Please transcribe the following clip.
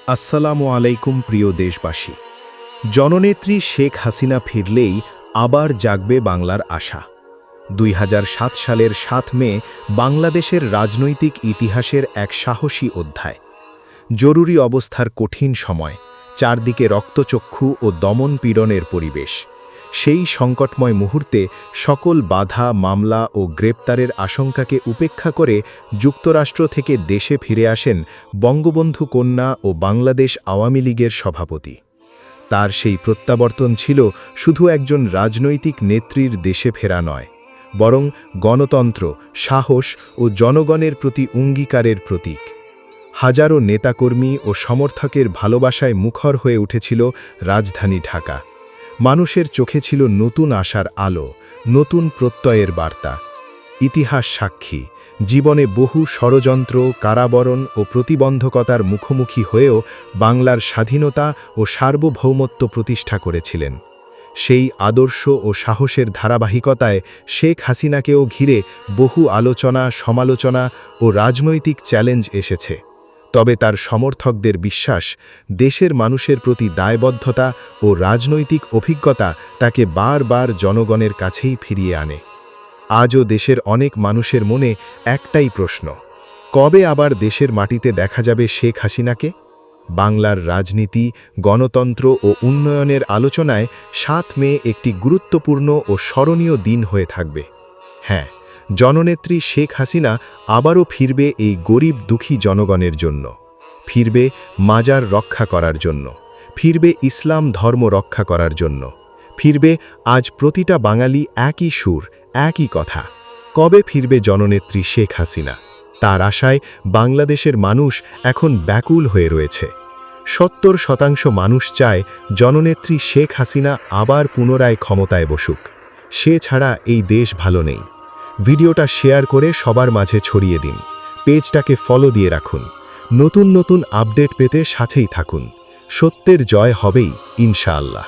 আসসালামু আলাইকুম প্রিয় দেশবাসী। জননেত্রী শেখ হাসিনা ফিরলেই আবার জাগবে বাংলার আশা। ২০০৭ সালের ৭ মে বাংলাদেশের রাজনৈতিক ইতিহাসের এক সাহসী অধ্যায়। জরুরি অবস্থার কঠিন সময়, চারদিকে রক্তচক্ষু ও দমন-পীড়নের পরিবেশ। সেই সংকটময় মুহূর্তে সকল বাধা, মামলা ও গ্রেপ্তারের আশঙ্কাকে উপেক্ষা করে যুক্তরাষ্ট্র থেকে দেশে ফিরে আসেন বঙ্গবন্ধু কন্যা ও বাংলাদেশ আওয়ামী লীগের সভাপতি। তার সেই প্রত্যাবর্তন ছিল শুধু একজন রাজনৈতিক নেত্রীর দেশে ফেরা নয়, বরং গণতন্ত্র, সাহস ও জনগণের প্রতি অঙ্গীকারের প্রতীক। হাজারো নেতাকর্মী ও সমর্থকের ভালোবাসায় মুখর হয়ে উঠেছিল রাজধানী ঢাকা। মানুষের চোখে ছিল নতুন আশার আলো, নতুন প্রত্যয়ের বার্তা। ইতিহাস সাক্ষী, জীবনে বহু ষড়যন্ত্র, কারাবরণ ও প্রতিবন্ধকতার মুখোমুখি হয়েও বাংলার স্বাধীনতা ও সার্বভৌমত্ব প্রতিষ্ঠা করেছিলেন। সেই আদর্শ ও সাহসের ধারাবাহিকতায় শেখ হাসিনাকেও ঘিরে বহু আলোচনা, সমালোচনা ও রাজনৈতিক চ্যালেঞ্জ এসেছে। তবে তার সমর্থকদের বিশ্বাস, দেশের মানুষের প্রতি দায়বদ্ধতা ও রাজনৈতিক অভিজ্ঞতা তাকে বারবার জনগণের কাছেই ফিরিয়ে আনে। আজও দেশের অনেক মানুষের মনে একটাই প্রশ্ন: কবে আবার দেশের মাটিতে দেখা যাবে শেখ হাসিনাকে? বাংলার রাজনীতি, গণতন্ত্র ও উন্নয়নের আলোচনায় ৭ মে একটি গুরুত্বপূর্ণ ও স্মরণীয় দিন হয়ে থাকবে। হ্যাঁ, জননেত্রী শেখ হাসিনা আবারও ফিরবে এই গরিব দুঃখী জনগণের জন্য, ফিরবে মাজার রক্ষা করার জন্য, ফিরবে ইসলাম ধর্ম রক্ষা করার জন্য, ফিরবে আজ প্রতিটা বাঙালি একই সুর, একই কথা। কবে ফিরবে জননেত্রী শেখ হাসিনা? তার আশায় বাংলাদেশের মানুষ এখন ব্যাকুল হয়ে রয়েছে। ৭০% মানুষ চায় জননেত্রী শেখ হাসিনা আবার পুনরায় ক্ষমতায় বসুক। সে ছাড়া এই দেশ ভালো নেই। ভিডিওটা শেয়ার করে সবার মাঝে ছড়িয়ে দিন। পেজটাকে ফলো দিয়ে রাখুন। নতুন নতুন আপডেট পেতে সাথেই থাকুন। সত্যের জয় হবেই ইনশাআল্লাহ।